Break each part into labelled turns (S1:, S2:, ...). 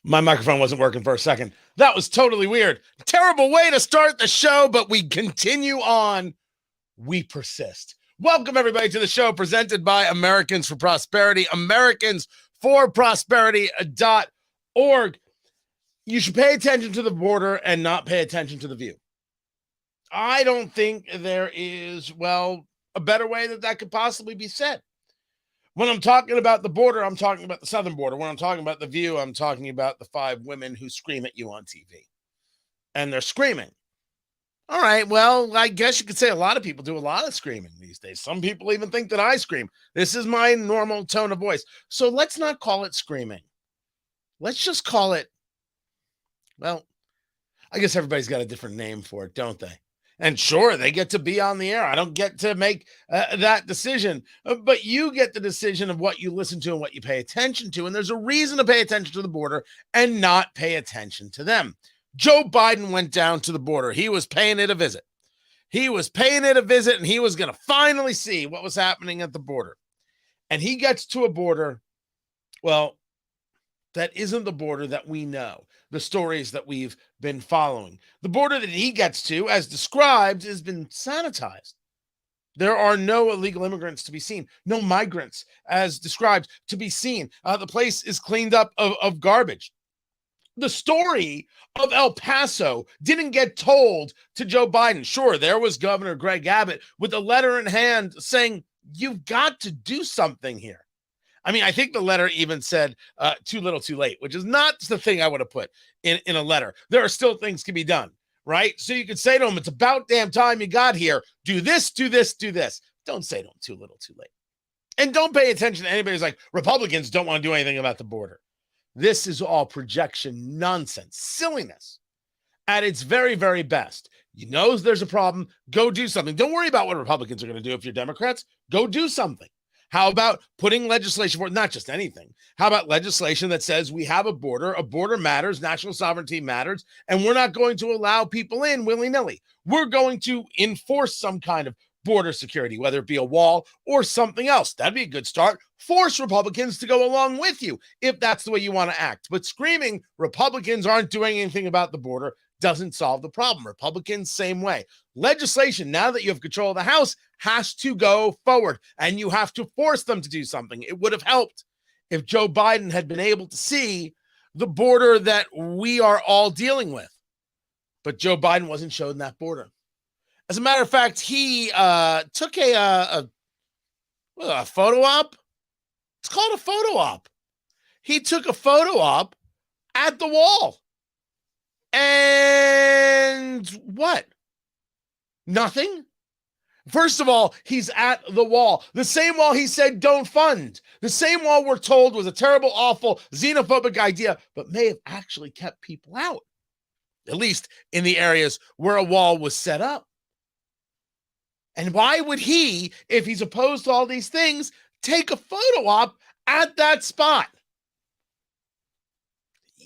S1: My microphone wasn't working for a second. That was totally weird. Terrible way to start the show, but we continue on. We persist. Welcome, everybody, to the show presented by Americans for Prosperity, AmericansForProsperity.org. You should pay attention to the border and not pay attention to the view. I don't think there is, a better way that could possibly be said. When I'm talking about the border, I'm talking about the southern border. When I'm talking about the view, I'm talking about the 5 women who scream at you on TV. And they're screaming. All right, well, I guess you could say a lot of people do a lot of screaming these days. Some people even think that I scream. This is my normal tone of voice. So let's not call it screaming. Let's just call it, I guess everybody's got a different name for it, don't they? And sure, they get to be on the air. I don't get to make that decision, but you get the decision of what you listen to and what you pay attention to. And there's a reason to pay attention to the border and not pay attention to them. Joe Biden went down to the border. He was paying it a visit. And he was going to finally see what was happening at the border. And he gets to a border, that isn't the border that we know, the stories that we've been following. The border that he gets to, as described, has been sanitized. There are no illegal immigrants to be seen, no migrants, as described, to be seen. The place is cleaned up of garbage. The story of El Paso didn't get told to Joe Biden. Sure, there was Governor Greg Abbott with a letter in hand saying, you've got to do something here. I mean, I think the letter even said too little, too late, which is not the thing I would have put in a letter. There are still things can be done, right? So you could say to him, it's about damn time you got here. Do this, do this, do this. Don't say to him too little, too late. And don't pay attention to anybody who's like, Republicans don't want to do anything about the border. This is all projection nonsense, silliness at its very, very best. You know there's a problem. Go do something. Don't worry about what Republicans are going to do if you're Democrats. Go do something. How about putting legislation for not just anything? How about legislation that says we have a border matters, national sovereignty matters, and we're not going to allow people in willy-nilly. We're going to enforce some kind of border security, whether it be a wall or something else. That'd be a good start. Force Republicans to go along with you if that's the way you want to act. But screaming Republicans aren't doing anything about the border doesn't solve the problem. Republicans, same way. Legislation, now that you have control of the House, has to go forward, and you have to force them to do something. It would have helped if Joe Biden had been able to see the border that we are all dealing with. But Joe Biden wasn't shown that border. As a matter of fact, he took a photo op. It's called a photo op. He took a photo op at the wall. And what? Nothing? First of all, he's at the wall. The same wall he said don't fund. The same wall we're told was a terrible, awful, xenophobic idea, but may have actually kept people out, at least in the areas where a wall was set up. And why would he, if he's opposed to all these things, take a photo op at that spot?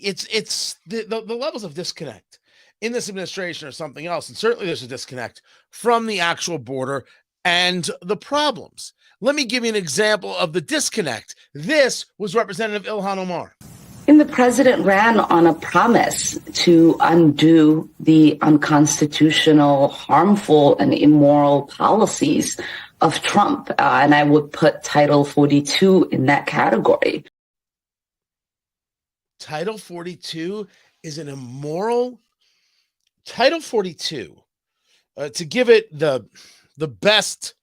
S1: It's the levels of disconnect in this administration or something else. And certainly there's a disconnect from the actual border and the problems. Let me give you an example of the disconnect. This was Representative Ilhan Omar.
S2: And the president ran on a promise to undo the unconstitutional, harmful, and immoral policies of Trump. And I would put Title 42 in that category.
S1: Title 42 is an immoral. Title 42, to give it the best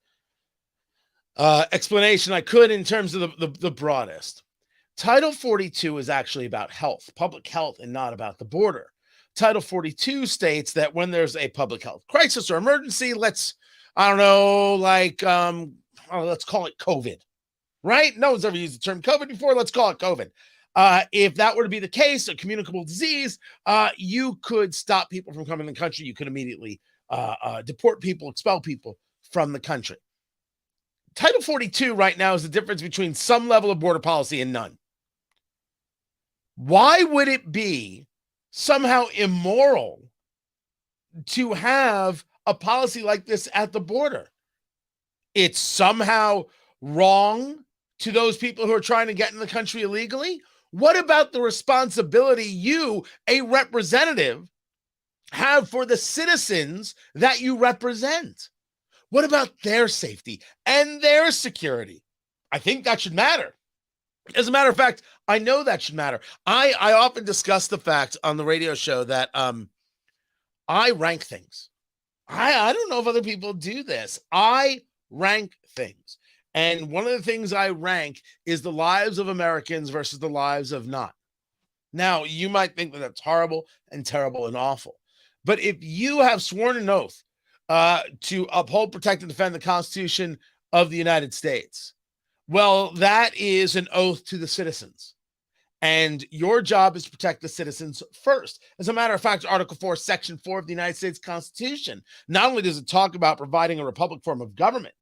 S1: explanation I could in terms of the broadest. Title 42 is actually about health, public health, and not about the border. Title 42 states that when there's a public health crisis or emergency, let's call it COVID, right? No one's ever used the term COVID before. Let's call it COVID. If that were to be the case, a communicable disease, you could stop people from coming to the country. You could immediately deport people, expel people from the country. Title 42 right now is the difference between some level of border policy and none. Why would it be somehow immoral to have a policy like this at the border? It's somehow wrong to those people who are trying to get in the country illegally. What about the responsibility you, a representative, have for the citizens that you represent? What about their safety and their security? I think that should matter. As a matter of fact, I know that should matter. I often discuss the fact on the radio show that I rank things. I don't know if other people do this. I rank things. And one of the things I rank is the lives of Americans versus the lives of not. Now, you might think that that's horrible and terrible and awful. But if you have sworn an oath to uphold, protect, and defend the Constitution of the United States, well, that is an oath to the citizens. And your job is to protect the citizens first. As a matter of fact, Article 4, Section 4 of the United States Constitution, not only does it talk about providing a republic form of government,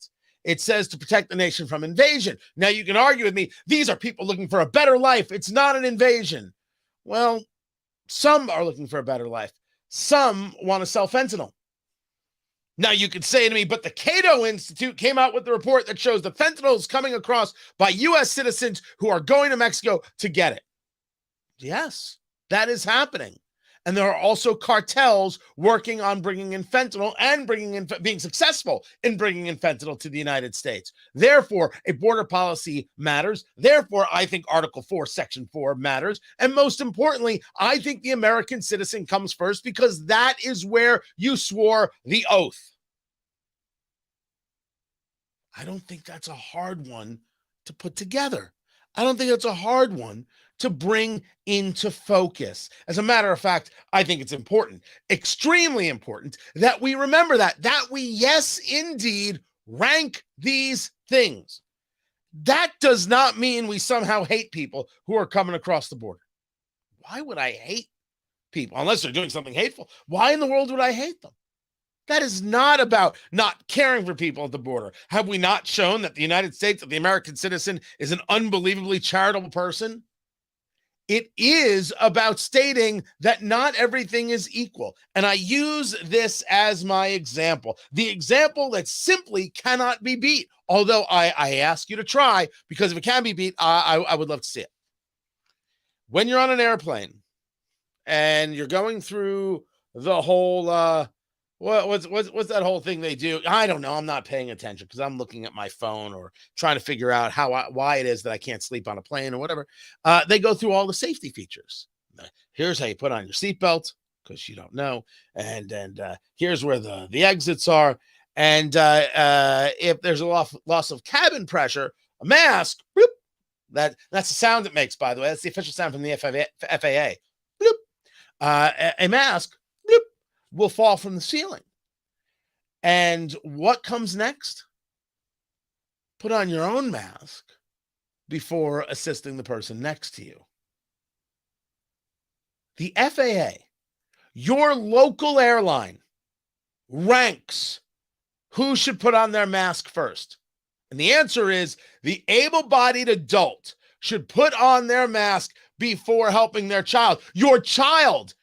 S1: it says to protect the nation from invasion. Now, you can argue with me, these are people looking for a better life. It's not an invasion. Well, some are looking for a better life. Some want to sell fentanyl. Now, you could say to me, but the Cato Institute came out with the report that shows the fentanyl is coming across by U.S. citizens who are going to Mexico to get it. Yes, that is happening. And there are also cartels working on bringing in fentanyl and being successful in bringing in fentanyl to the United States. Therefore, a border policy matters. Therefore, I think Article 4, Section 4 matters. And most importantly, I think the American citizen comes first because that is where you swore the oath. I don't think that's a hard one to put together. I don't think that's a hard one to bring into focus. As a matter of fact, I think it's important, extremely important, that we remember that we, yes, indeed, rank these things. That does not mean we somehow hate people who are coming across the border. Why would I hate people? Unless they're doing something hateful. Why in the world would I hate them? That is not about not caring for people at the border. Have we not shown that the United States, that the American citizen, is an unbelievably charitable person? It is about stating that not everything is equal. And I use this as my example, the example that simply cannot be beat. Although I ask you to try, because if it can be beat, I would love to see it. When you're on an airplane and you're going through the whole, what's that whole thing they do? I don't know. I'm not paying attention because I'm looking at my phone or trying to figure out why it is that I can't sleep on a plane or whatever. They go through all the safety features. Here's how you put on your seatbelt because you don't know, and here's where the exits are. And if there's a loss of cabin pressure, a mask. Bloop, that's the sound it makes. By the way, that's the official sound from the FAA. Bloop, a mask. Bloop, will fall from the ceiling. And what comes next? Put on your own mask before assisting the person next to you. The FAA, your local airline, ranks who should put on their mask first. And the answer is the able-bodied adult should put on their mask before helping their child. Your child,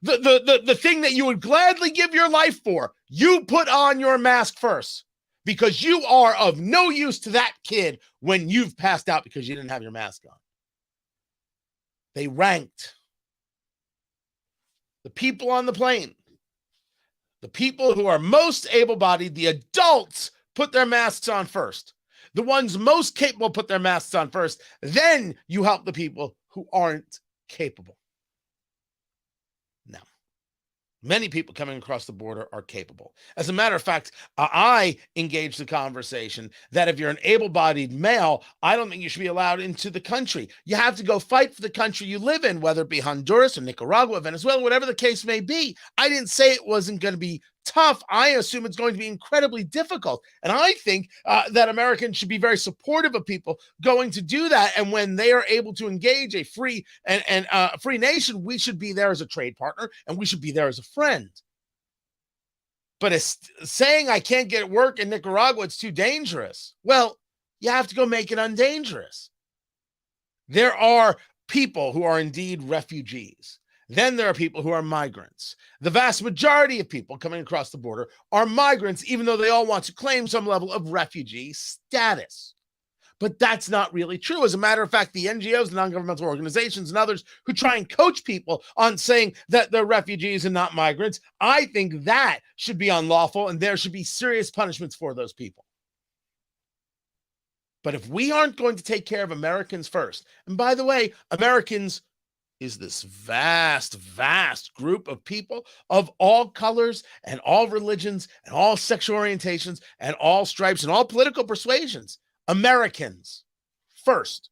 S1: the thing that you would gladly give your life for, you put on your mask first because you are of no use to that kid when you've passed out because you didn't have your mask on. They ranked the people on the plane, the people who are most able-bodied, the adults, put their masks on first. The ones most capable put their masks on first. Then you help the people who aren't capable. Now, many people coming across the border are capable. As a matter of fact, I engaged the conversation that if you're an able-bodied male, I don't think you should be allowed into the country. You have to go fight for the country you live in, whether it be Honduras or Nicaragua, Venezuela, whatever the case may be. I didn't say it wasn't going to be tough. I assume it's going to be incredibly difficult. And I think that Americans should be very supportive of people going to do that. And when they are able to engage a free and free nation, we should be there as a trade partner and we should be there as a friend. But it's saying I can't get work in Nicaragua, it's too dangerous. Well, you have to go make it undangerous. There are people who are indeed refugees. Then there are people who are migrants. The vast majority of people coming across the border are migrants, even though they all want to claim some level of refugee status. But that's not really true. As a matter of fact, the NGOs, the non-governmental organizations, and others who try and coach people on saying that they're refugees and not migrants, I think that should be unlawful, and there should be serious punishments for those people. But if we aren't going to take care of Americans first, and by the way, Americans is this vast, vast group of people of all colors and all religions and all sexual orientations and all stripes and all political persuasions. Americans first,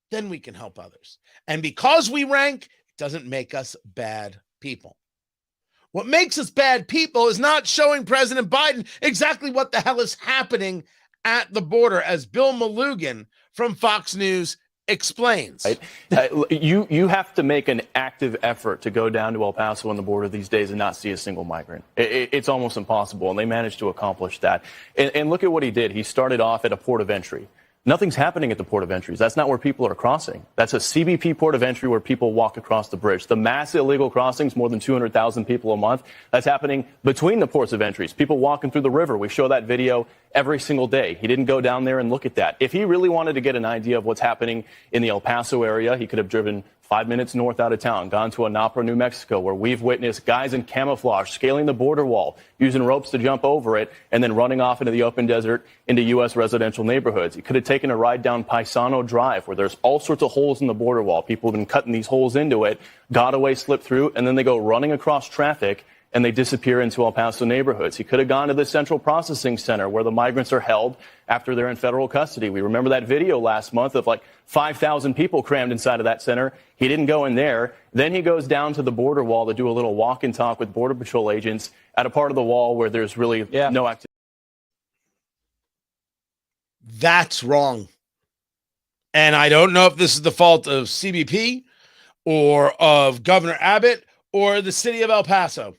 S1: then we can help others. And because we rank, it doesn't make us bad people. What makes us bad people is not showing President Biden exactly what the hell is happening at the border, as Bill Malugin from Fox News explains.
S3: Right. You have to make an active effort to go down to El Paso on the border these days and not see a single migrant. It's almost impossible, and they managed to accomplish that. And look at what he did. He started off at a port of entry. Nothing's happening at the port of entries. That's not where people are crossing. That's a CBP port of entry where people walk across the bridge. The mass illegal crossings, more than 200,000 people a month, that's happening between the ports of entries. People walking through the river. We show that video every single day. He didn't go down there and look at that. If he really wanted to get an idea of what's happening in the El Paso area, he could have driven 5 minutes north out of town, gone to Anapra, New Mexico, where we've witnessed guys in camouflage scaling the border wall, using ropes to jump over it, and then running off into the open desert into U.S. residential neighborhoods. He could have taken a ride down Paisano Drive, where there's all sorts of holes in the border wall. People have been cutting these holes into it, got away, slipped through, and then they go running across traffic, and they disappear into El Paso neighborhoods. He could have gone to the Central Processing Center where the migrants are held after they're in federal custody. We remember that video last month of like 5,000 people crammed inside of that center. He didn't go in there. Then he goes down to the border wall to do a little walk and talk with Border Patrol agents at a part of the wall where there's really no activity.
S1: That's wrong. And I don't know if this is the fault of CBP or of Governor Abbott or the city of El Paso.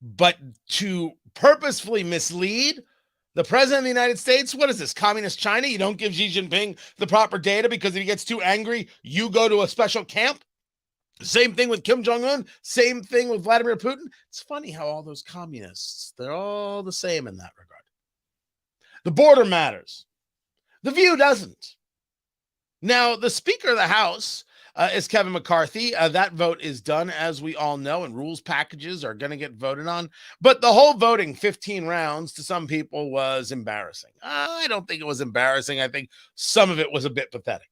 S1: But to purposefully mislead the president of the United States, what is this, communist China? You don't give Xi Jinping the proper data because if he gets too angry, you go to a special camp? Same thing with Kim Jong-un. Same thing with Vladimir Putin. It's funny how all those communists, they're all the same in that regard. The border matters. The View doesn't. Now, the Speaker of the House is Kevin McCarthy. That vote is done, as we all know, and rules packages are going to get voted on. But the whole voting, 15 rounds, to some people was embarrassing. I don't think it was embarrassing. I think some of it was a bit pathetic.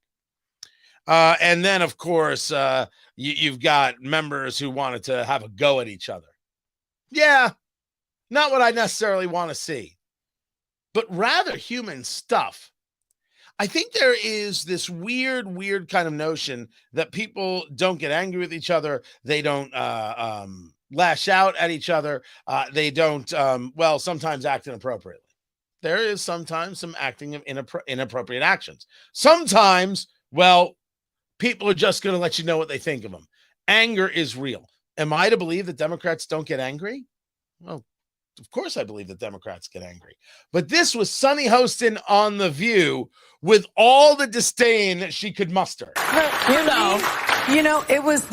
S1: And then, of course, you've got members who wanted to have a go at each other. Yeah, not what I necessarily want to see, but rather human stuff. I think there is this weird kind of notion that people don't get angry with each other. They don't lash out at each other. They don't, sometimes act inappropriately. There is sometimes some acting of inappropriate actions. Sometimes, people are just going to let you know what they think of them. Anger is real. Am I to believe that Democrats don't get angry? Well, of course I believe that Democrats get angry. But this was Sunny Hostin on The View with all the disdain that she could muster.
S4: It was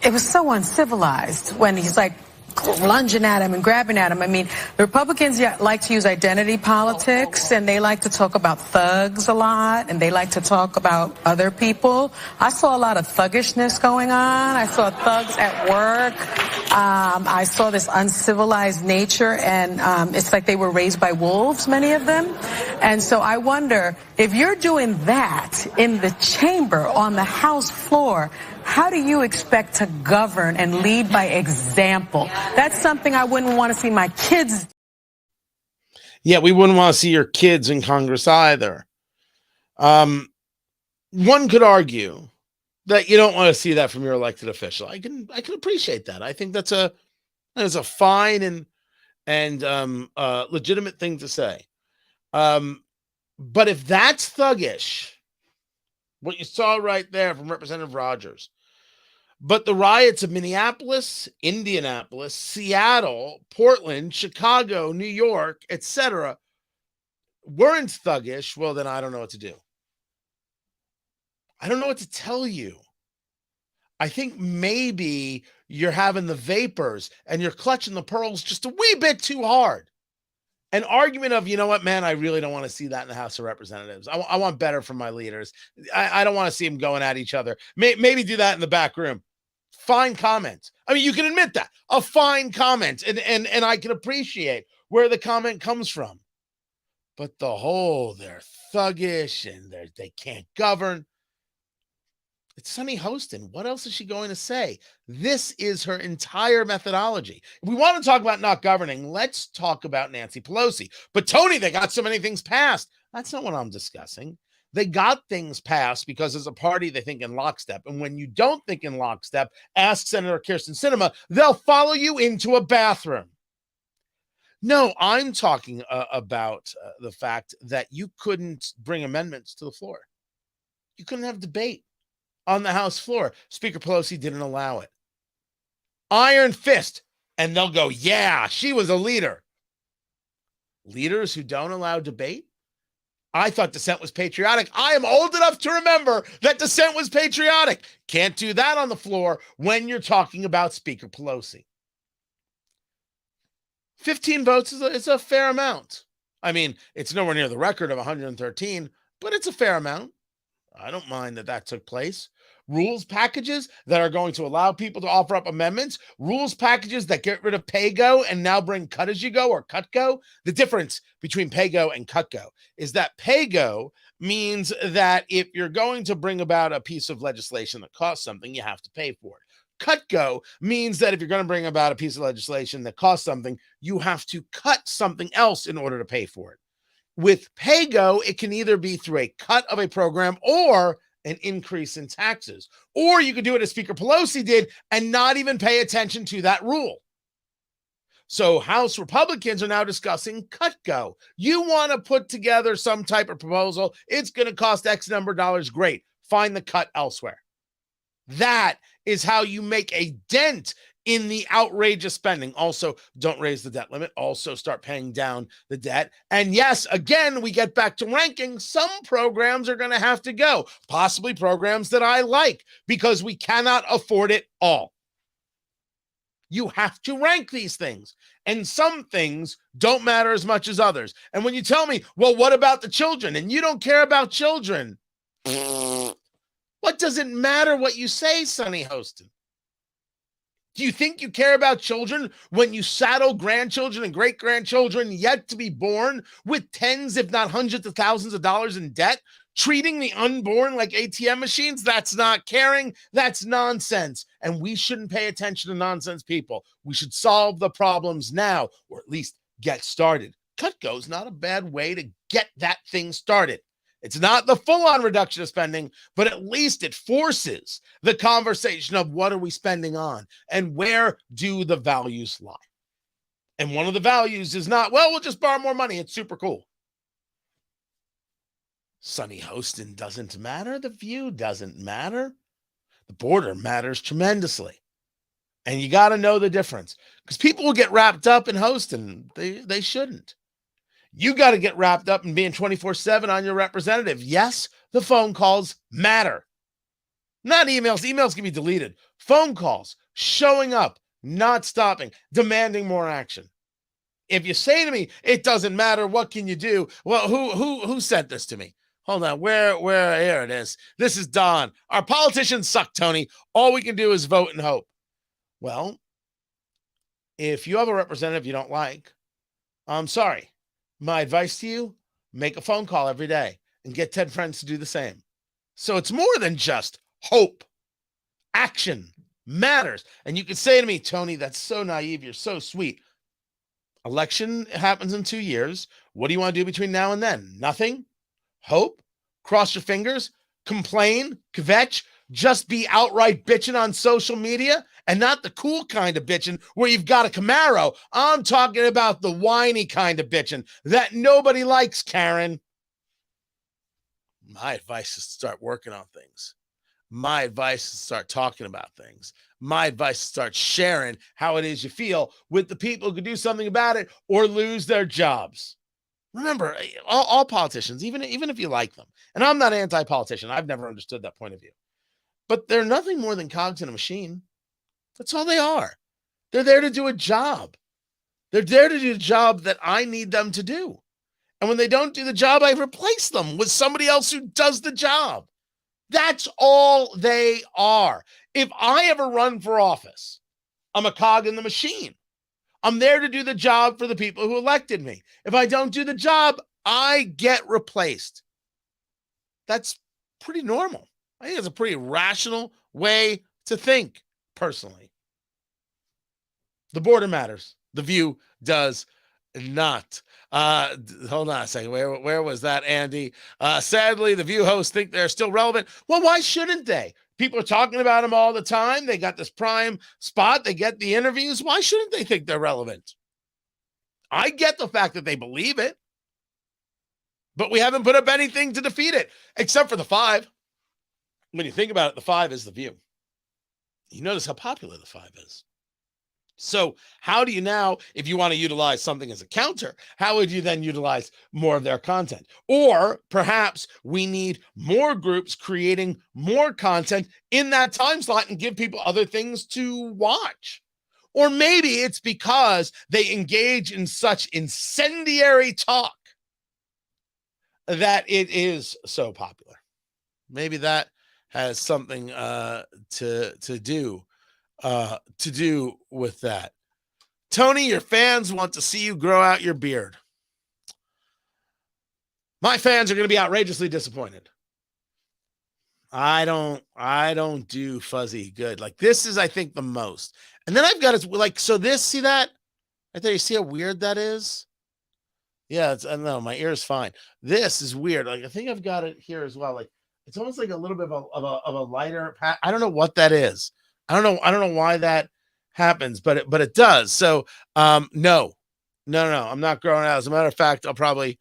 S4: it was so uncivilized when he's like lunging at him and grabbing at him. I mean, the Republicans like to use identity politics, and they like to talk about thugs a lot, and they like to talk about other people. I saw a lot of thuggishness going on. I saw thugs at work. I saw this uncivilized nature, and it's like they were raised by wolves, many of them. And so I wonder, if you're doing that in the chamber, on the House floor, how do you expect to govern and lead by example? That's something I wouldn't want to see my kids.
S1: Yeah, we wouldn't want to see your kids in Congress either. One could argue that you don't want to see that from your elected official. I can appreciate that. I think that's a fine and legitimate thing to say. But if that's thuggish, what you saw right there from Representative Rogers, but the riots of Minneapolis, Indianapolis, Seattle, Portland, Chicago, New York, etc., weren't thuggish, well, then I don't know what to do. I don't know what to tell you. I think maybe you're having the vapors and you're clutching the pearls just a wee bit too hard. An argument of, you know what, man, I really don't want to see that in the House of Representatives. I want better from my leaders. I don't want to see them going at each other. Maybe do that in the back room. Fine comment. I mean, you can admit that. A fine comment. And I can appreciate where the comment comes from. But the whole, they're thuggish and they can't govern. It's Sunny Hostin. What else is she going to say? This is her entire methodology. If we want to talk about not governing, let's talk about Nancy Pelosi. But Tony, they got so many things passed. That's not what I'm discussing. They got things passed because as a party, they think in lockstep. And when you don't think in lockstep, ask Senator Kyrsten Sinema, they'll follow you into a bathroom. No, I'm talking about the fact that you couldn't bring amendments to the floor. You couldn't have debate on the House floor. Speaker Pelosi didn't allow it. Iron fist. And they'll go, yeah, she was a leader. Leaders who don't allow debate? I thought dissent was patriotic. I am old enough to remember that dissent was patriotic. Can't do that on the floor when you're talking about Speaker Pelosi. 15 votes is a fair amount. I mean, it's nowhere near the record of 113, but it's a fair amount. I don't mind that took place. Rules packages that are going to allow people to offer up amendments. Rules packages that get rid of pay-go and now bring cut-as-you-go or cut-go. The difference between pay-go and cut-go is that pay-go means that if you're going to bring about a piece of legislation that costs something, you have to pay for it. Cut-go means that if you're going to bring about a piece of legislation that costs something, you have to cut something else in order to pay for it. With pay-go, it can either be through a cut of a program or an increase in taxes. Or you could do it as Speaker Pelosi did and not even pay attention to that rule. So House Republicans are now discussing cut-go. You want to put together some type of proposal. It's going to cost X number of dollars. Great. Find the cut elsewhere. That is how you make a dent in the outrageous spending. Also, don't raise the debt limit. Also, start paying down the debt. And yes, again, we get back to ranking. Some programs are going to have to go, possibly programs that I like, because we cannot afford it all. You have to rank these things. And some things don't matter as much as others. And when you tell me, well, what about the children? And you don't care about children. What does it matter what you say, Sunny Hostin? Do you think you care about children when you saddle grandchildren and great-grandchildren yet to be born with tens, if not hundreds of thousands of dollars in debt? Treating the unborn like ATM machines? That's not caring. That's nonsense. And we shouldn't pay attention to nonsense people. We should solve the problems now, or at least get started. Cut-go is not a bad way to get that thing started. It's not the full-on reduction of spending, but at least it forces the conversation of what are we spending on and where do the values lie. And one of the values is not, well, we'll just borrow more money. It's super cool. Sunny Hostin doesn't matter. The View doesn't matter. The border matters tremendously. And you got to know the difference because people will get wrapped up in Hostin. They shouldn't. You got to get wrapped up in being 24/7 on your representative. Yes, the phone calls matter. Not emails. Emails can be deleted. Phone calls, showing up, not stopping, demanding more action. If you say to me, it doesn't matter, what can you do? Well, who sent this to me? Hold on, where, here it is. This is Don. Our politicians suck, Tony. All we can do is vote and hope. Well, if you have a representative you don't like, I'm sorry. My advice to you, make a phone call every day and get 10 friends to do the same. So it's more than just hope. Action matters. And you can say to me, Tony, that's so naive. You're so sweet. Election happens in 2 years. What do you want to do between now and then? Nothing? Hope? Cross your fingers? Complain? Kvetch? Just be outright bitching on social media? And not the cool kind of bitching where you've got a Camaro. I'm talking about the whiny kind of bitching that nobody likes, Karen. My advice is to start working on things. My advice is to start talking about things. My advice is to start sharing how it is you feel with the people who can do something about it or lose their jobs. Remember, all politicians, even if you like them, and I'm not anti-politician. I've never understood that point of view. But they're nothing more than cogs in a machine. That's all they are. They're there to do a job. They're there to do the job that I need them to do. And when they don't do the job, I replace them with somebody else who does the job. That's all they are. If I ever run for office, I'm a cog in the machine. I'm there to do the job for the people who elected me. If I don't do the job, I get replaced. That's pretty normal. I think it's a pretty rational way to think, personally. The border matters. The View does not. Hold on a second. Where was that, Andy? Sadly, the View hosts think they're still relevant. Well, why shouldn't they? People are talking about them all the time. They got this prime spot. They get the interviews. Why shouldn't they think they're relevant? I get the fact that they believe it, but we haven't put up anything to defeat it, except for the 5. When you think about it, the 5 is the View. You notice how popular the 5 is. So how do you now, if you want to utilize something as a counter, how would you then utilize more of their content? Or perhaps we need more groups creating more content in that time slot and give people other things to watch. Or maybe it's because they engage in such incendiary talk that it is so popular. Maybe that has something to do with that. Tony, your fans want to see you grow out your beard. My fans are going to be outrageously disappointed. I don't do fuzzy good. Like, this is, I think, the most. And then I've got it like, so this, see that? Right there, you see how weird that is? Yeah, I don't know, my ear is fine. This is weird. Like, I think I've got it here as well. Like, it's almost like a little bit of a lighter pat. I don't know what that is. I don't know why that happens, but it does. So no, I'm not growing out. As a matter of fact, I'll probably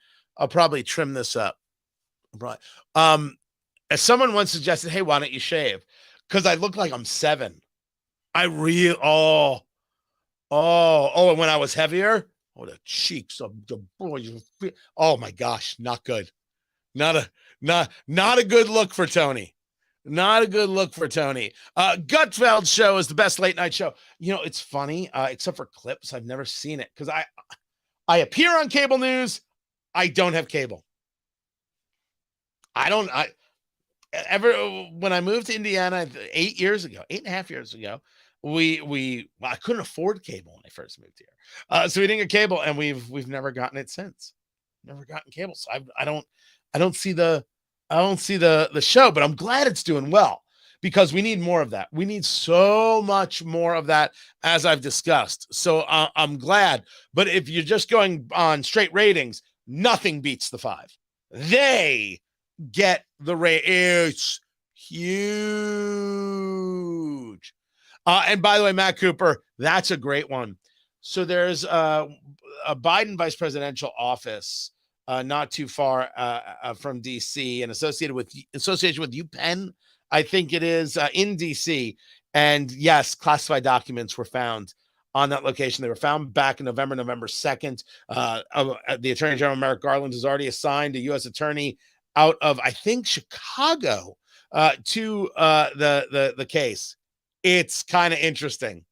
S1: trim this up. As someone once suggested, hey, why don't you shave? Because I look like I'm 7. I really and when I was heavier, the cheeks of the boy. Oh my gosh, not good. Not a good look for Tony. Not a good look for Tony. Gutfeld's show is the best late night show. You know, it's funny, except for clips. I've never seen it because I appear on cable news. I don't have cable. When I moved to Indiana 8.5 years ago, I couldn't afford cable when I first moved here. So we didn't get cable, and we've never gotten it since. Never gotten cable. So I don't see the show, but I'm glad it's doing well because we need more of that. We need so much more of that, as I've discussed. So I'm glad. But if you're just going on straight ratings, nothing beats the 5. They get the rate. It's huge. And by the way, Matt Cooper, that's a great one. So there's a Biden vice presidential office not too far from DC and association with UPenn, I think it is, in DC. And yes, classified documents were found on that location. They were found back in November 2nd. The Attorney General Merrick Garland has already assigned a U.S. attorney out of, I think, Chicago to the case. It's kind of interesting.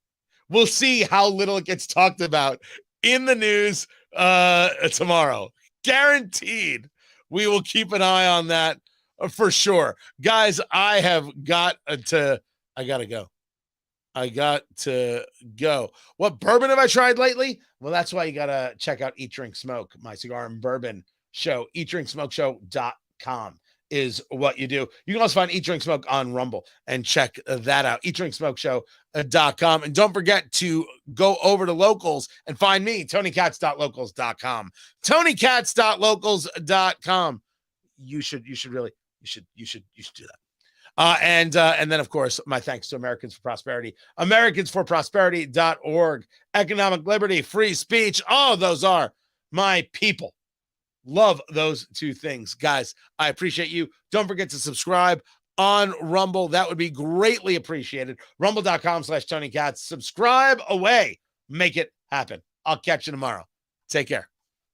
S1: We'll see how little it gets talked about in the news tomorrow. Guaranteed. We will keep an eye on that for sure. Guys, I got to go. What bourbon have I tried lately? Well, that's why you got to check out Eat, Drink, Smoke, my cigar and bourbon show. EatDrinkSmokeShow.com is what you do. You can also find Eat, Drink, Smoke on Rumble and check that out. EatDrinkSmokeShow.com. And don't forget to go over to Locals and find me, TonyKatz.Locals.com. TonyKatz.Locals.com. You should do that. And then, of course, my thanks to Americans for Prosperity, AmericansForProsperity.org, economic liberty, free speech. Oh, those are my people. Love those two things. Guys, I appreciate you. Don't forget to subscribe on Rumble. That would be greatly appreciated. Rumble.com/Tony Katz. Subscribe away. Make it happen. I'll catch you tomorrow. Take care.